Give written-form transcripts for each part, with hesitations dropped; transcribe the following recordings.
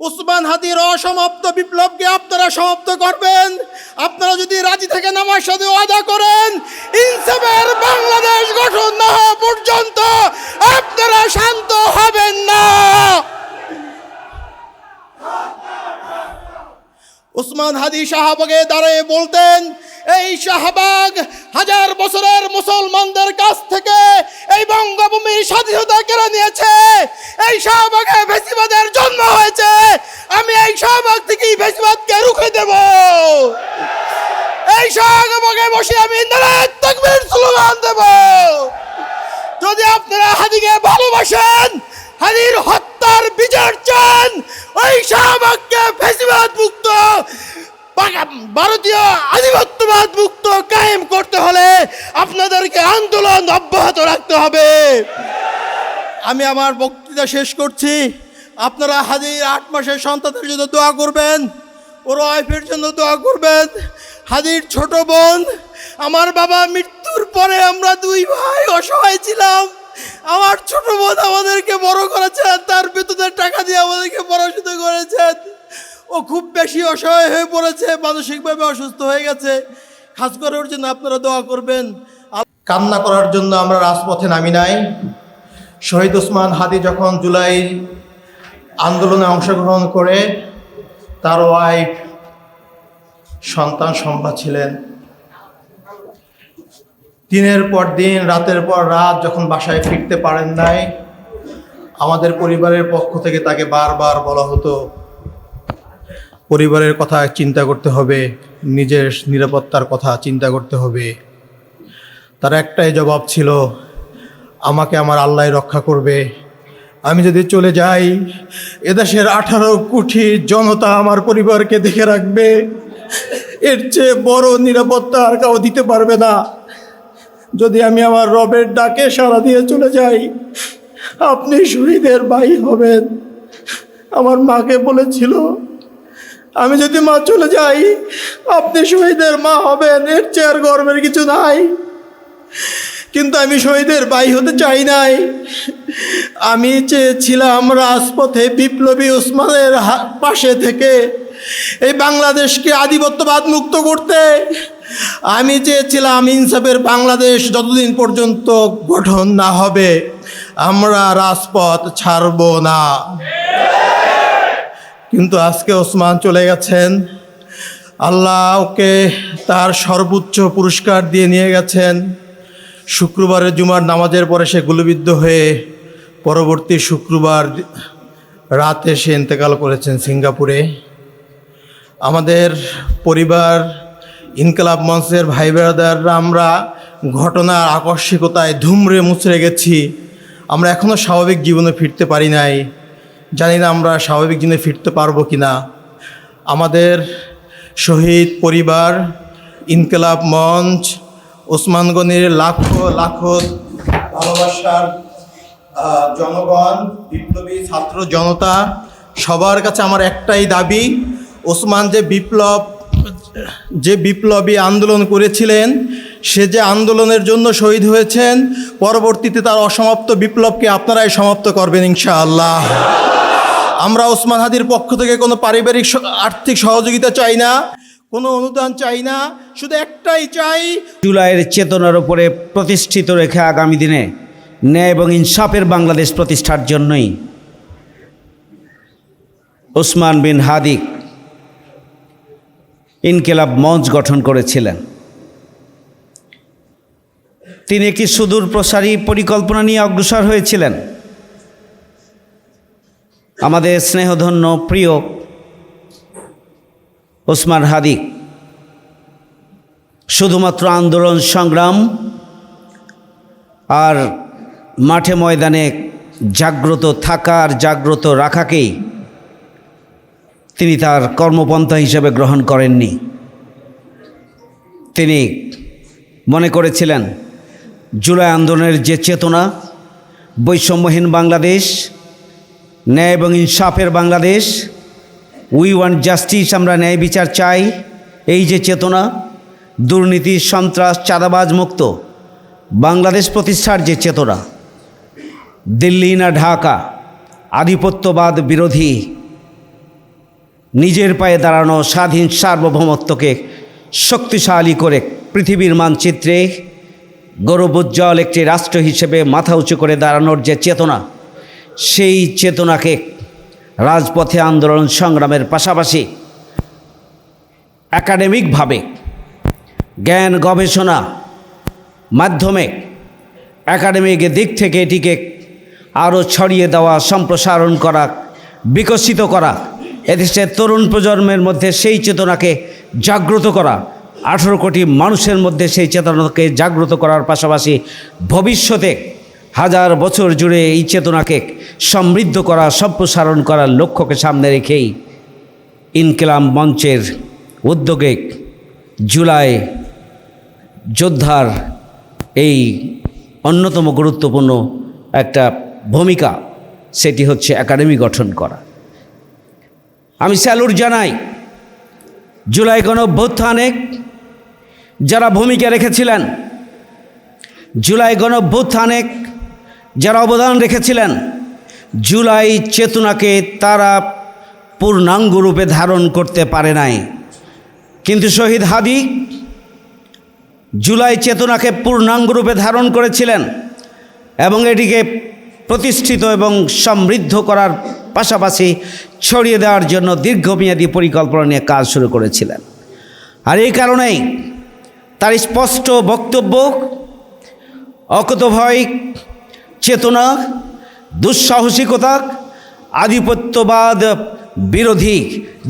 উসমান হাদির অসমাপ্ত বিপ্লবকে আপনারা সমাপ্ত করবেন। আপনারা যদি রাজি থাকেন আমার সাথে ওয়াদা করেন, ইনসাফের বাংলাদেশ গঠন না হওয়া পর্যন্ত আপনারা শান্ত হবেন না। উসমান হাদি শাহবাগে দাঁড়িয়ে বলতেন, এই শাহবাগ হাজার বছরের মুসলমানদের কাছ থেকে এই বঙ্গভূমির স্বাধীনতা কেড়ে নিয়েছে। এই শাহবাগে ফ্যাসিবাদের জন্ম হয়েছে। আমি এই শাহবাগ থেকেই ফ্যাসিবাদকে রুখে দেব। এই শাহবাগে বসে আমি নারায়ে তাকবীর স্লোগান দেব। যদি আপনারা হাদিকে ভালোবাসেন, হাদির হত্যার বিচার চান, ওই শাহবাগকে ফ্যাসিবাদ মুক্ত, ভারতীয় আধিপত্যবাদ মুক্ত কায়েম করতে হলে আপনাদেরকে আন্দোলন অব্যাহত রাখতে হবে। আমি আমার বক্তৃতা শেষ করছি। আপনারা হাদির 8 মাসের সন্তানের জন্য দোয়া করবেন, ওর ওয়াইফের জন্য দোয়া করবেন। হাদির ছোট বোন, আমার বাবা মৃত্যুর পরে আমরা 2 ভাই অসহায় ছিলাম। আমার ছোট বোন আমাদেরকে বড় করেছেন, তার বেতনের টাকা দিয়ে আমাদেরকে পড়াশোনা করেছেন। ও খুব বেশি অসহায় হয়ে পড়েছে, মানসিকভাবে অসুস্থ হয়ে গেছে। খাস করে ওর জন্য আপনারা দোয়া করবেন। কান্না করার জন্য আমরা রাজপথে নামি নাই। শহীদ উসমান হাদি যখন জুলাই আন্দোলনে অংশগ্রহণ করে, তার ওয়াইফ, সন্তান সম্ভা ছিলেন। দিনের পর দিন, রাতের পর রাত যখন বাসায় ফিরতে পারেন নাই, আমাদের পরিবারের পক্ষ থেকে তাকে বারবার বলা হতো, পরিবারের কথা চিন্তা করতে হবে, নিজের নিরাপত্তার কথা চিন্তা করতে হবে। তার একটাই জবাব ছিল, আমাকে আমার আল্লাহ রক্ষা করবে। আমি যদি চলে যাই, এদেশের 18 কোটি জনতা আমার পরিবারকে দেখে রাখবে। এর চেয়ে বড় নিরাপত্তা আর কেউ দিতে পারবে না। যদি আমি আমার রবের ডাকে সাড়া দিয়ে চলে যাই, আপনি শহীদের ভাই হবেন। আমার মাকে বলেছিল, আমি যদি মা চলে যাই, আপনি শহীদের মা হবেন। এর চেয়ে আর গর্বের কিছু নাই। কিন্তু আমি শহীদের ভাই হতে চাই নাই। আমি চেয়েছিলাম রাজপথে বিপ্লবী উসমানের পাশে থেকে এই বাংলাদেশকে আধিপত্যবাদ মুক্ত করতে। আমি চেয়েছিলাম ইনসাফের বাংলাদেশ যতদিন পর্যন্ত গঠন না হবে, আমরা রাজপথ ছাড়ব না। কিন্তু আজকে ওসমান চলে গেছেন। আল্লাহ ওকে তার সর্বোচ্চ পুরস্কার দিয়ে নিয়ে গেছেন। শুক্রবারের জুমার নামাজের পরে সে গুলিবিদ্ধ হয়ে পরবর্তী শুক্রবার রাতে সে ইন্তেকাল করেছেন সিঙ্গাপুরে। আমাদের পরিবার, ইনকিলাব মঞ্চের ভাই ব্রাদাররা আমরা ঘটনার আকস্মিকতায় ধুমড়ে মুচড়ে গেছি। আমরা এখনও স্বাভাবিক জীবনে ফিরতে পারি নাই। জানি না আমরা স্বাভাবিক জীবনে ফিরতে পারবো কি না। আমাদের শহীদ পরিবার, ইনকিলাব মঞ্চ, ওসমান গনির লাখো লাখো ভালোবাসার জনগণ, বিপ্লবী ছাত্র জনতা, সবার কাছে আমার একটাই দাবি, ওসমান যে বিপ্লবী আন্দোলন করেছিলেন, সে যে আন্দোলনের জন্য শহীদ হয়েছেন, পরবর্তীতে তার অসমাপ্ত বিপ্লবকে আপনারাই সমাপ্ত করবেন ইনশাআল্লাহ। আমরা ওসমান হাদির পক্ষ থেকে কোনো পারিবারিক আর্থিক সহযোগিতা চাই না, কোনো অনুদান চাই না, শুধু একটাই চাই, জুলাইয়ের চেতনার উপরে প্রতিষ্ঠিত রেখে আগামী দিনে ন্যায় এবং ইনসাফের বাংলাদেশ প্রতিষ্ঠার জন্যই ওসমান বিন হাদি ইনকিলাব মঞ্চ গঠন করেছিলেন। তিনি একটি সুদূর প্রসারী পরিকল্পনা নিয়ে অগ্রসর হয়েছিলেন। আমাদের স্নেহধন্য প্রিয় ওসমান হাদি শুধুমাত্র আন্দোলন সংগ্রাম আর মাঠে ময়দানে জাগ্রত থাকা আর জাগ্রত রাখাকেই তিনি তার কর্মপন্থা হিসেবে গ্রহণ করেননি। তিনি মনে করেছিলেন জুলাই আন্দোলনের যে চেতনা, বৈষম্যহীন বাংলাদেশ, ন্যায় এবং ইনসাফের বাংলাদেশ, উই ওয়ান্ট জাস্টিস, আমরা ন্যায় বিচার চাই, এই যে চেতনা, দুর্নীতি, সন্ত্রাস, চাঁদাবাজ মুক্ত বাংলাদেশ প্রতিষ্ঠার যে চেতনা, দিল্লি না ঢাকা, আধিপত্যবাদ বিরোধী নিজের পায়ে দাঁড়ানো স্বাধীন সার্বভৌমত্বকে শক্তিশালী করে পৃথিবীর মানচিত্রে গৌরবোজ্জ্বল একটি রাষ্ট্র হিসেবে মাথা উঁচু করে দাঁড়ানোর যে চেতনা, সেই চেতনাকে রাজপথে আন্দোলন সংগ্রামের পাশাপাশি একাডেমিকভাবে জ্ঞান গবেষণা মাধ্যমে একাডেমিক দিক থেকে এটিকে আরও ছড়িয়ে দেওয়া, সম্প্রসারণ করা, বিকশিত করা, এদেশের তরুণ প্রজন্মের মধ্যে সেই চেতনাকে জাগ্রত করা, 18 কোটি মানুষের মধ্যে সেই চেতনাকে জাগ্রত করার পাশাপাশি ভবিষ্যতে হাজার বছর জুড়ে এই চেতনাকে সমৃদ্ধ করা, সম্প্রসারণ করার লক্ষ্যকে সামনে রেখেই ইনকিলাব মঞ্চের উদ্যোগে জুলাই যোদ্ধার এই অন্যতম গুরুত্বপূর্ণ একটা ভূমিকা, সেটি হচ্ছে একাডেমি গঠন করা। আমি স্যালুট জানাই জুলাই গণঅভ্যুত্থানে যারা ভূমিকা রেখেছিলেন, জুলাই গণঅভ্যুত্থানে যারা অবদান রেখেছিলেন, জুলাই চেতনাকে তারা পূর্ণাঙ্গ রূপে ধারণ করতে পারে নাই, কিন্তু শহীদ হাদি জুলাই চেতনাকে পূর্ণাঙ্গ রূপে ধারণ করেছিলেন এবং এটিকে প্রতিষ্ঠিত এবং সমৃদ্ধ করার পাশাপাশি ছড়িয়ে দেওয়ার জন্য দীর্ঘমেয়াদী পরিকল্পনা নিয়ে কাজ শুরু করেছিলেন। আর এই কারণেই তার স্পষ্ট বক্তব্য, অকুতোভয় চেতনা, দুঃসাহসিকতা, আধিপত্যবাদ বিরোধী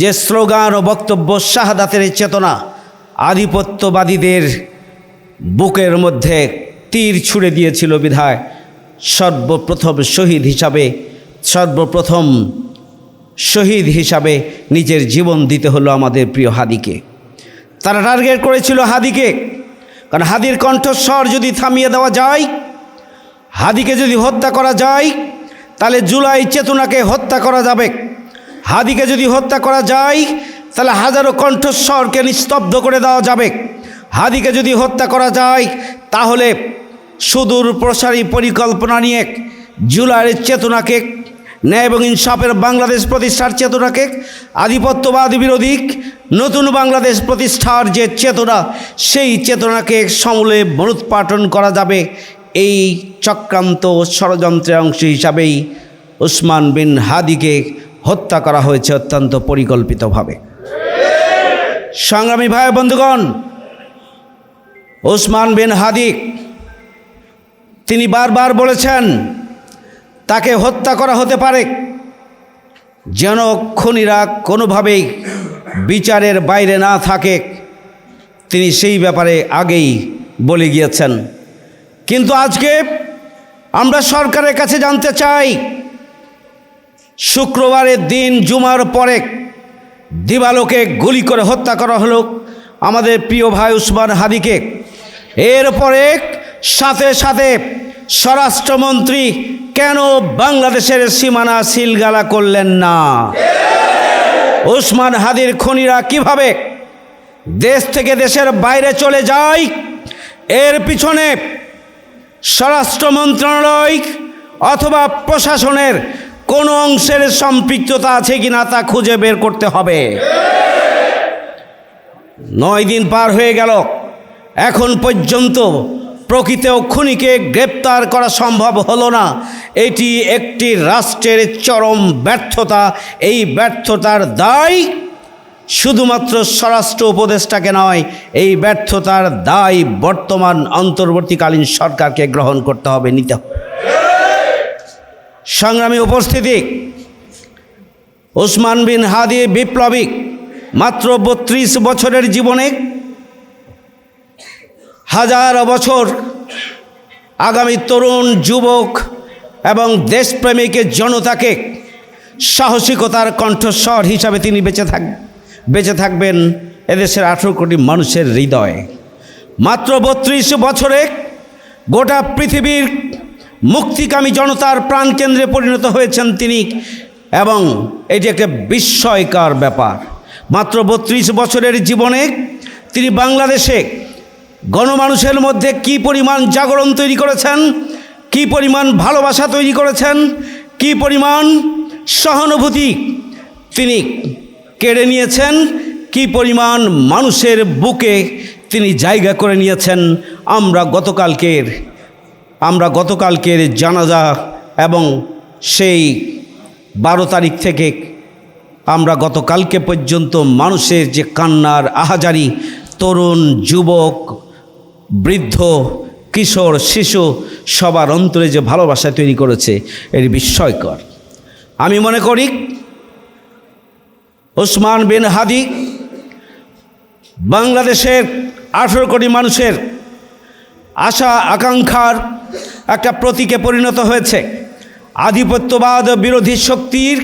যে স্লোগান ও বক্তব্য, শাহাদাতের চেতনা আধিপত্যবাদীদের বুকের মধ্যে তীর ছুঁড়ে দিয়েছিল বিধায় সর্বপ্রথম শহীদ হিসাবে নিজের জীবন দিতে হলো আমাদের প্রিয় হাদিকে। তারা টার্গেট করেছিল হাদিকে, কারণ হাদির কণ্ঠস্বর যদি থামিয়ে দেওয়া যায়, হাদিকে যদি হত্যা করা যায়, তাহলে জুলাই চেতনাকে হত্যা করা যাবে। হাদিকে যদি হত্যা করা যায়, তাহলে হাজারো কণ্ঠস্বরকে নিস্তব্ধ করে দেওয়া যাবে। হাদিকে যদি হত্যা করা যায়, তাহলে সুদূর প্রসারী পরিকল্পনা নিয়ে জুলাইয়ের চেতনাকে, ন্যায় এবং ইনসাফের বাংলাদেশ প্রতিষ্ঠার চেতনাকে, আধিপত্যবাদ বিরোধী নতুন বাংলাদেশ প্রতিষ্ঠার যে চেতনা, সেই চেতনাকে সমূলে মূলোৎপাটন করা যাবে। এই চক্রান্ত ষড়যন্ত্রের অংশ হিসাবেই ওসমান বিন হাদিকে হত্যা করা হয়েছে অত্যন্ত পরিকল্পিতভাবে। সংগ্রামী ভাই বন্ধুগণ, ওসমান বিন হাদি তিনি বারবার বলেছেন তাকে হত্যা করা হতে পারে, যেন খুনিরা কোনোভাবেই বিচারের বাইরে না থাকে। তিনি সেই ব্যাপারে আগেই বলে গিয়েছেন। কিন্তু আজকে আমরা সরকারের কাছে জানতে চাই, শুক্রবারের দিন জুমার পরে দিবালোকে গুলি করে হত্যা করা হলো আমাদের প্রিয় ভাই ওসমান হাদিকে। এরপরে সাথে সাথে স্বরাষ্ট্রমন্ত্রী কেন বাংলাদেশের সীমানা সিলগালা করলেন না? ওসমান হাদির খুনিরা কিভাবে দেশ থেকে দেশের বাইরে চলে যায়, এর পিছনে স্বরাষ্ট্র মন্ত্রণালয় অথবা প্রশাসনের কোনো অংশের সম্পৃক্ততা আছে কিনা তা খুঁজে বের করতে হবে। 9 দিন পার হয়ে গেল, এখন পর্যন্ত প্রকৃত খুনিকে গ্রেপ্তার করা সম্ভব হলো না। এটি একটি রাষ্ট্রের চরম ব্যর্থতা। এই ব্যর্থতার দায় শুধুমাত্র স্বরাষ্ট্র উপদেষ্টাকে নয়, এই ব্যর্থতার দায় বর্তমান অন্তর্বর্তীকালীন সরকারকে গ্রহণ করতে হবে, নিতে হবে। সংগ্রামী উপস্থিতি, ওসমান বিন হাদি বিপ্লবী, মাত্র 32 বছরের জীবনে হাজার বছর আগামী তরুণ যুবক এবং দেশপ্রেমিক জনতাকে সাহসিকতার কণ্ঠস্বর হিসাবে তিনি বেঁচে থাকবেন এদেশের 18 কোটি মানুষের হৃদয়ে। মাত্র 32 বছরে গোটা পৃথিবীর মুক্তিকামী জনতার প্রাণকেন্দ্রে পরিণত হয়েছেন তিনি, এবং এটি একটা বিস্ময়কর ব্যাপার। মাত্র 32 বছরের জীবনে তিনি বাংলাদেশে গণমানুষের মধ্যে কি পরিমাণ জাগরণ তৈরি করেছেন, কি পরিমাণ ভালোবাসা তৈরি করেছেন, কি পরিমাণ সহানুভূতি তিনি কেড়ে নিয়েছেন, কি পরিমাণ মানুষের বুকে তিনি জায়গা করে নিয়েছেন। আমরা গতকালকের জানাজা এবং সেই 12 তারিখ থেকে আমরা গতকালকে পর্যন্ত মানুষের যে কান্নার আহাজারি, তরুণ, যুবক, বৃদ্ধ, কিশোর, শিশু সবার অন্তরে যে ভালোবাসা তৈরি করেছে, এর বিস্ময়কর। আমি মনে করি ওসমান বিন হাদি বাংলাদেশের 18 কোটি মানুষের আশা আকাঙ্ক্ষার একটা প্রতীকে পরিণত হয়েছে। আধিপত্যবাদ বিরোধী শক্তির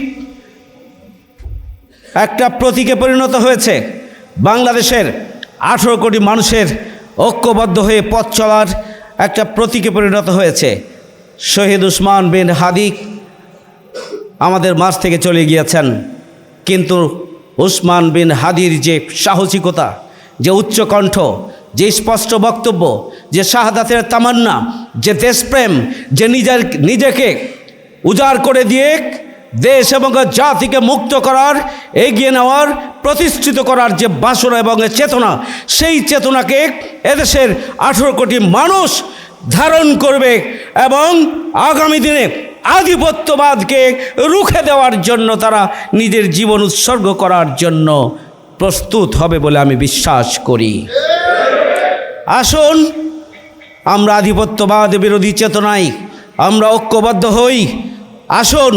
একটা প্রতীকে পরিণত হয়েছে। বাংলাদেশের 18 কোটি মানুষের ঐক্যবদ্ধ হয়ে পথ চলার একটা প্রতীকে পরিণত হয়েছে। শহীদ ওসমান বিন হাদি আমাদের মাঝ থেকে চলে গিয়েছেন, কিন্তু ওসমান বিন হাদির যে সাহসিকতা, যে উচ্চকণ্ঠ, যে স্পষ্ট বক্তব্য, যে শাহাদাতের তামান্না, যে দেশপ্রেম, যে নিজেকে উজাড় করে দিয়ে দেশ এবং জাতিকে মুক্ত করার, এগিয়ে নেওয়ার, প্রতিষ্ঠিত করার যে বাসনা এবং চেতনা, সেই চেতনাকে এদেশের 18 কোটি মানুষ ধারণ করবে এবং আগামী দিনে আধিপত্যবাদকে রুখে দেওয়ার জন্য তারা নিজের জীবন উৎসর্গ করার জন্য প্রস্তুত হবে বলে আমি বিশ্বাস করি। আসুন আমরা আধিপত্যবাদ বিরোধী চেতনায় আমরা ঐক্যবদ্ধ হই। আসুন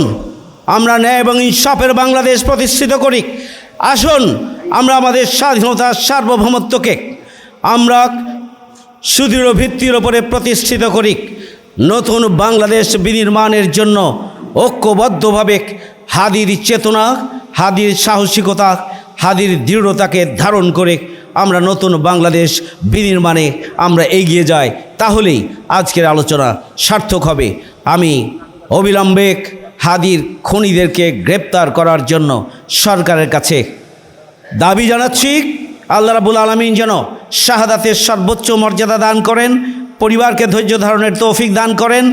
আমরা ন্যায় এবং ইনসাফের বাংলাদেশ প্রতিষ্ঠিত করি। আসুন আমরা আমাদের স্বাধীনতার সার্বভৌমত্বকে আমরা সুদৃঢ় ভিত্তির ওপরে প্রতিষ্ঠিত করি। নতুন বাংলাদেশ বিনির্মাণের জন্য ঐক্যবদ্ধভাবে হাদির চেতনা, হাদির সাহসিকতা, হাদির দৃঢ়তাকে ধারণ করে আমরা নতুন বাংলাদেশ বিনির্মাণে আমরা এগিয়ে যাই, তাহলেই আজকের আলোচনা সার্থক হবে। আমি অবিলম্বে হাদির খুনিদেরকে গ্রেপ্তার করার জন্য সরকারের কাছে দাবি জানাচ্ছি। আল্লাহ রাব্বুল আলামিন যেন শাহাদাতের সর্বোচ্চ মর্যাদা দান করেন, পরিবারকে ধৈর্য ধারণের তৌফিক দান করেন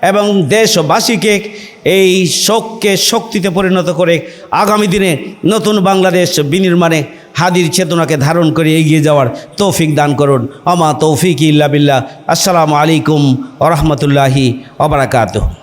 এবং দেশবাসীকে এই শোককে শক্তিতে পরিণত করে আগামী দিনে নতুন বাংলাদেশ বিনির্মাণে হাদির চেতনাকে ধারণ করে এগিয়ে যাওয়ার তৌফিক দান করুন। আমা তৌফিক ইল্লা বিল্লাহ। আসসালামু আলাইকুম ওয়া রাহমাতুল্লাহি ওয়া বারাকাতুহু।